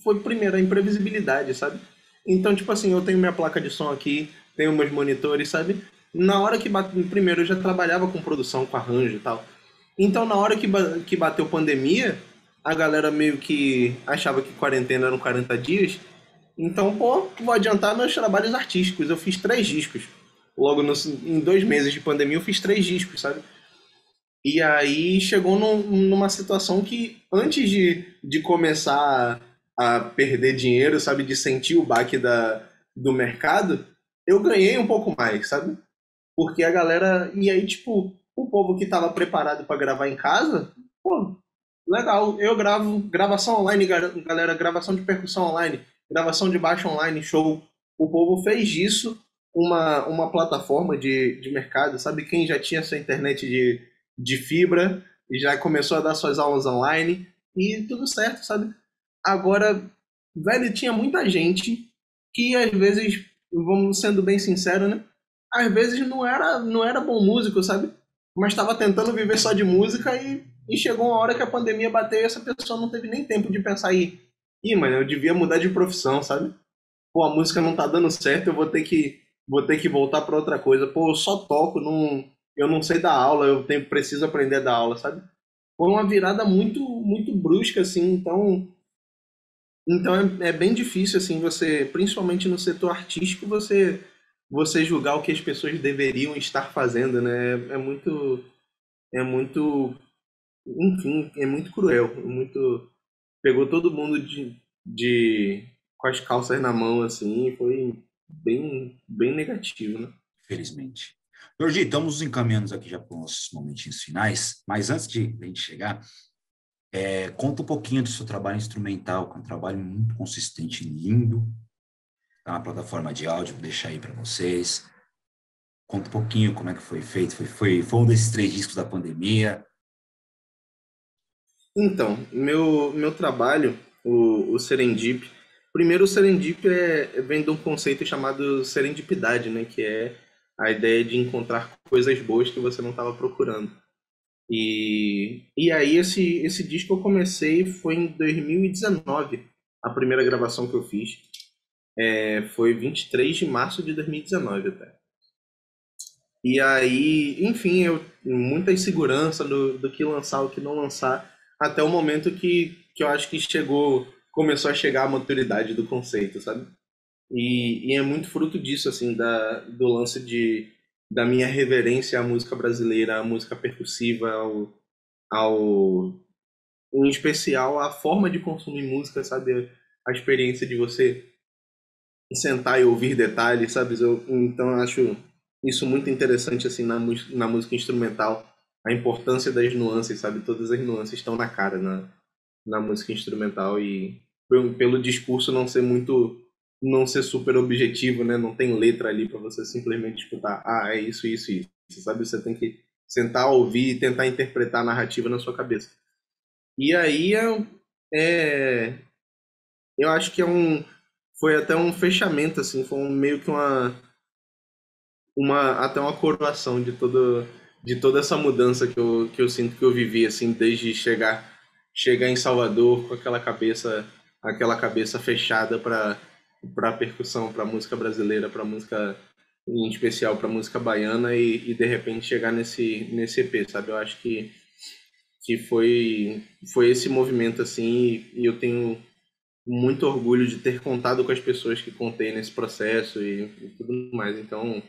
foi primeiro a imprevisibilidade, sabe? Então, tipo assim, eu tenho minha placa de som aqui, tenho meus monitores, sabe? Na hora que bateu, primeiro eu já trabalhava com produção, com arranjo e tal. Então, na hora que bateu pandemia, a galera meio que achava que quarentena eram 40 dias. Então, pô, vou adiantar meus trabalhos artísticos. Eu fiz 3 discos. Logo em 2 meses de pandemia, eu fiz 3 discos, sabe? E aí chegou numa situação que, antes de começar a perder dinheiro, sabe, de sentir o baque do mercado, eu ganhei um pouco mais, sabe? Porque a galera. E aí, tipo, o povo que tava preparado para gravar em casa, pô, legal, eu gravo gravação online, galera, gravação de percussão online, gravação de baixo online, show. O povo fez disso uma plataforma de mercado, sabe? Quem já tinha sua internet de fibra e já começou a dar suas aulas online e tudo certo, sabe? Agora, velho, tinha muita gente que às vezes, vamos sendo bem sincero, né? Às vezes não era bom músico, sabe? Mas estava tentando viver só de música e chegou uma hora que a pandemia bateu e essa pessoa não teve nem tempo de pensar aí. Ih, mano, eu devia mudar de profissão, sabe? Pô, a música não tá dando certo, eu vou ter que voltar para outra coisa. Pô, eu só toco, eu não sei dar aula, preciso aprender a dar aula, sabe? Foi uma virada muito muito brusca assim, então é bem difícil assim você, principalmente no setor artístico, você julgar o que as pessoas deveriam estar fazendo, né? É muito, enfim, é muito cruel, pegou todo mundo com as calças na mão assim, e foi bem bem negativo, né? Infelizmente. Jordi, estamos encaminhando aqui já para os nossos momentinhos finais, mas antes de a gente chegar, conta um pouquinho do seu trabalho instrumental, que é um trabalho muito consistente, lindo. Tá na plataforma de áudio, vou deixar aí para vocês. Conta um pouquinho como é que foi feito. Foi um desses 3 discos da pandemia. Então, meu trabalho, o Serendip, primeiro o Serendip vem de um conceito chamado serendipidade, né? Que é a ideia de encontrar coisas boas que você não estava procurando. E aí esse disco eu comecei foi em 2019, a primeira gravação que eu fiz. Foi 23 de março de 2019 até. E aí, enfim, muita insegurança do que lançar, o que não lançar, até o momento que eu acho que começou a chegar a maturidade do conceito, sabe? E é muito fruto disso, assim, do lance da minha reverência à música brasileira, à música percussiva, ao, em especial, à forma de consumir música, sabe? A experiência de você sentar e ouvir detalhes, sabe? Então eu acho isso muito interessante, assim, na música instrumental, a importância das nuances, sabe? Todas as nuances estão na cara na música instrumental e pelo discurso não ser super objetivo, né? Não tem letra ali para você simplesmente escutar, é isso, isso, isso, sabe? Você tem que sentar, ouvir e tentar interpretar a narrativa na sua cabeça. E aí é eu acho que foi até um fechamento assim, foi meio que uma até uma coroação de toda essa mudança que eu sinto que eu vivi assim desde chegar em Salvador com aquela cabeça fechada para percussão, para música brasileira, para música em especial para música baiana e de repente chegar nesse EP, sabe? Eu acho que foi esse movimento assim e eu tenho muito orgulho de ter contado com as pessoas que contei nesse processo e tudo mais. Então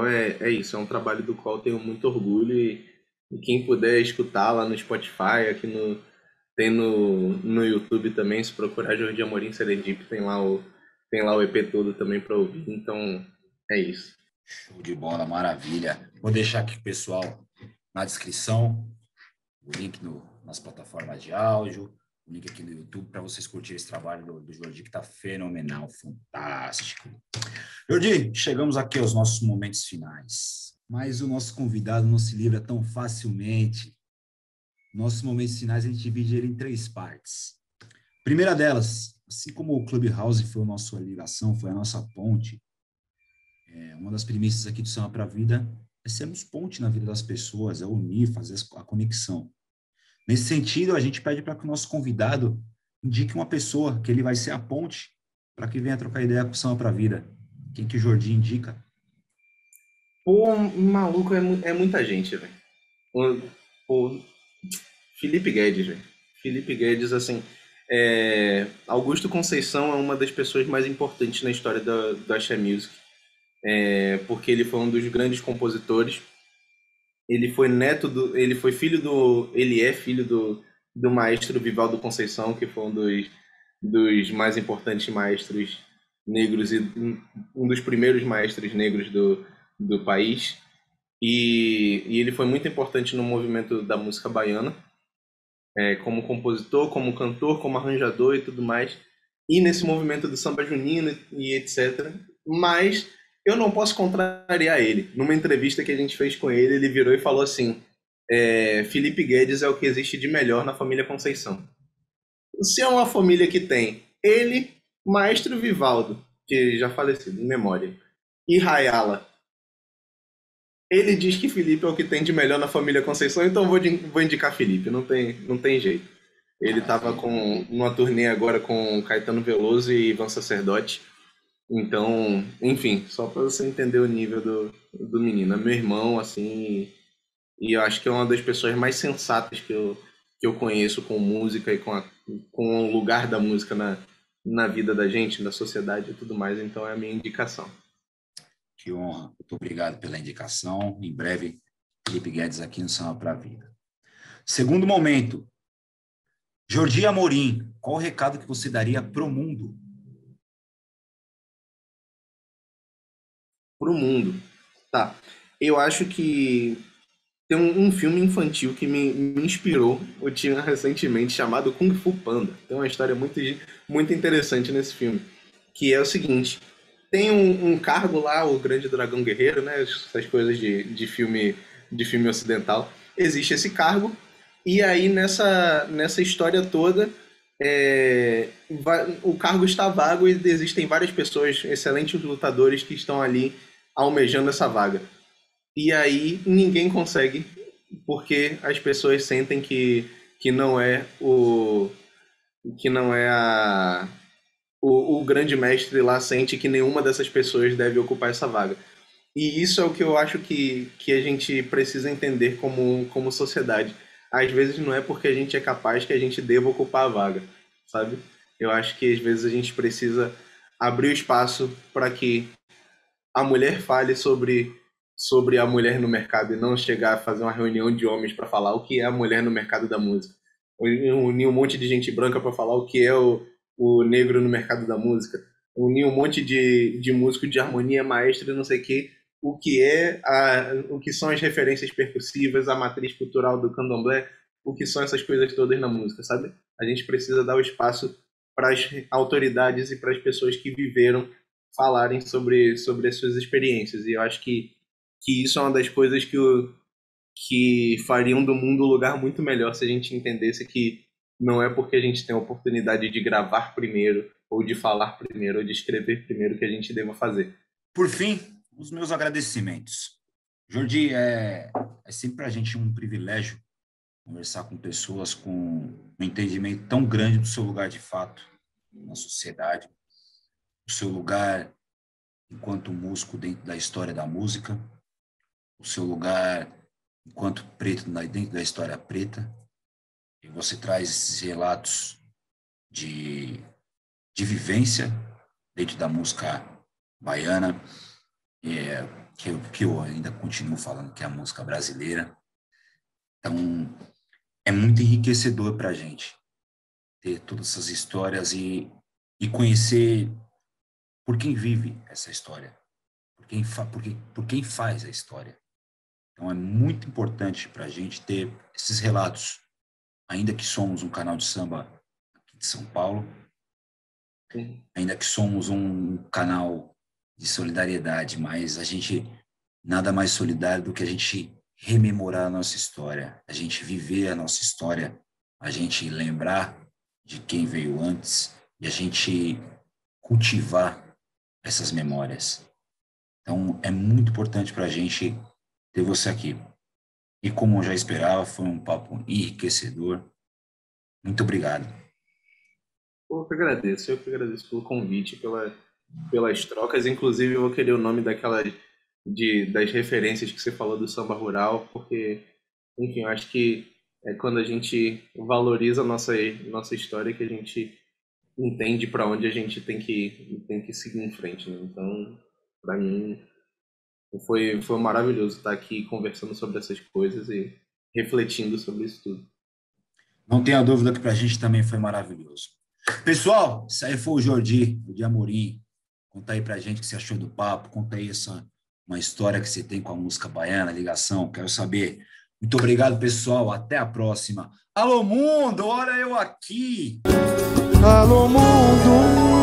é isso, é um trabalho do qual eu tenho muito orgulho e quem puder escutar lá no Spotify, tem no YouTube também, se procurar Jordi Amorim Serendip, tem lá o EP todo também para ouvir. Então é isso. Show de bola, maravilha. Vou deixar aqui o pessoal na descrição, o link nas plataformas de áudio, o link aqui no YouTube para vocês curtirem esse trabalho do Jordi, que está fenomenal, fantástico. Jordi, chegamos aqui aos nossos momentos finais, mas o nosso convidado não se livra tão facilmente. Nossos momentos finais a gente divide ele em 3 partes. Primeira delas, assim como o Clubhouse foi a nossa ligação, foi a nossa ponte, uma das premissas aqui do Samba para a Vida é sermos ponte na vida das pessoas, é unir, fazer a conexão. Nesse sentido, a gente pede para que o nosso convidado indique uma pessoa que ele vai ser a ponte para que venha trocar ideia com o Samba para a Vida. Quem que o Jordi indica? Pô, maluco, é muita gente, velho. Pô, Felipe Guedes, velho. Felipe Guedes, assim, Augusto Conceição é uma das pessoas mais importantes na história do Axé Music, porque ele foi um dos grandes compositores. Ele foi ele é filho do maestro Vivaldo Conceição, que foi dos mais importantes maestros negros e um dos primeiros maestros negros do país. E ele foi muito importante no movimento da música baiana, como compositor, como cantor, como arranjador e tudo mais, e nesse movimento do samba junino e etc. Mas eu não posso contrariar ele. Numa entrevista que a gente fez com ele, ele virou e falou assim: Felipe Guedes é o que existe de melhor na família Conceição. Se é uma família que tem ele, Maestro Vivaldo, que já falecido, em memória, e Rayala, ele diz que Felipe é o que tem de melhor na família Conceição, então vou indicar Felipe, não tem jeito. Ele estava com numa turnê agora com Caetano Veloso e Ivan Sacerdote. Então, enfim, só para você entender o nível do menino. É meu irmão, assim, e eu acho que é uma das pessoas mais sensatas que eu conheço com música e com o lugar da música na vida da gente, na sociedade e tudo mais. Então é a minha indicação. Que honra. Muito obrigado pela indicação. Em breve, Felipe Guedes aqui no Samba para a Vida. Segundo momento, Jordi Amorim, qual o recado que você daria para o mundo? Para o mundo. Tá. Eu acho que tem um filme infantil que me inspirou, eu tinha recentemente, chamado Kung Fu Panda. Tem uma história muito interessante nesse filme, que é o seguinte: tem um cargo lá, o Grande Dragão Guerreiro, né? Essas coisas de filme ocidental. Existe esse cargo, e aí nessa história toda, o cargo está vago e existem várias pessoas, excelentes lutadores, que estão ali almejando essa vaga. E aí ninguém consegue, porque as pessoas sentem que não é que não é o grande mestre lá sente que nenhuma dessas pessoas deve ocupar essa vaga. E isso é o que eu acho que a gente precisa entender como sociedade. Às vezes não é porque a gente é capaz que a gente deva ocupar a vaga, sabe? Eu acho que às vezes a gente precisa abriu espaço para que a mulher fale sobre a mulher no mercado e não chegar a fazer uma reunião de homens para falar o que é a mulher no mercado da música. Unir um monte de gente branca para falar o que é o negro no mercado da música. Unir um monte de músico de harmonia, maestro e não sei o quê. O que são as referências percussivas, a matriz cultural do candomblé, o que são essas coisas todas na música, sabe? A gente precisa dar o espaço para as autoridades e para as pessoas que viveram falarem sobre as suas experiências. E eu acho que isso é uma das coisas que fariam do mundo um lugar muito melhor se a gente entendesse que não é porque a gente tem a oportunidade de gravar primeiro, ou de falar primeiro, ou de escrever primeiro que a gente deva fazer. Por fim, os meus agradecimentos. Jordi, é sempre para a gente um privilégio conversar com pessoas com um entendimento tão grande do seu lugar de fato na sociedade, o seu lugar enquanto músico dentro da história da música, o seu lugar enquanto preto dentro da história preta, e você traz esses relatos de vivência dentro da música baiana, que eu ainda continuo falando que é a música brasileira. Então, é muito enriquecedor para a gente ter todas essas histórias e conhecer por quem vive essa história, por quem faz a história. Então, é muito importante para a gente ter esses relatos, ainda que somos um canal de samba aqui de São Paulo, ainda que somos um canal de solidariedade, mas a gente nada mais solidário do que a gente rememorar a nossa história, a gente viver a nossa história, a gente lembrar de quem veio antes e a gente cultivar essas memórias. Então, é muito importante para a gente ter você aqui. E como eu já esperava, foi um papo enriquecedor. Muito obrigado. Eu que agradeço pelo convite, pelas trocas. Inclusive, eu vou querer o nome das referências que você falou do samba rural, porque, enfim, eu acho que é quando a gente valoriza a nossa história que a gente entende para onde a gente tem que seguir em frente, né? Então, para mim, foi maravilhoso estar aqui conversando sobre essas coisas e refletindo sobre isso tudo. Não tenha dúvida que para a gente também foi maravilhoso. Pessoal, isso aí foi o Jordi Amorim. Conta aí para a gente o que você achou do papo, conta aí uma história que você tem com a música baiana, ligação, quero saber. Muito obrigado, pessoal, até a próxima. Alô, mundo, olha eu aqui! Alô, mundo!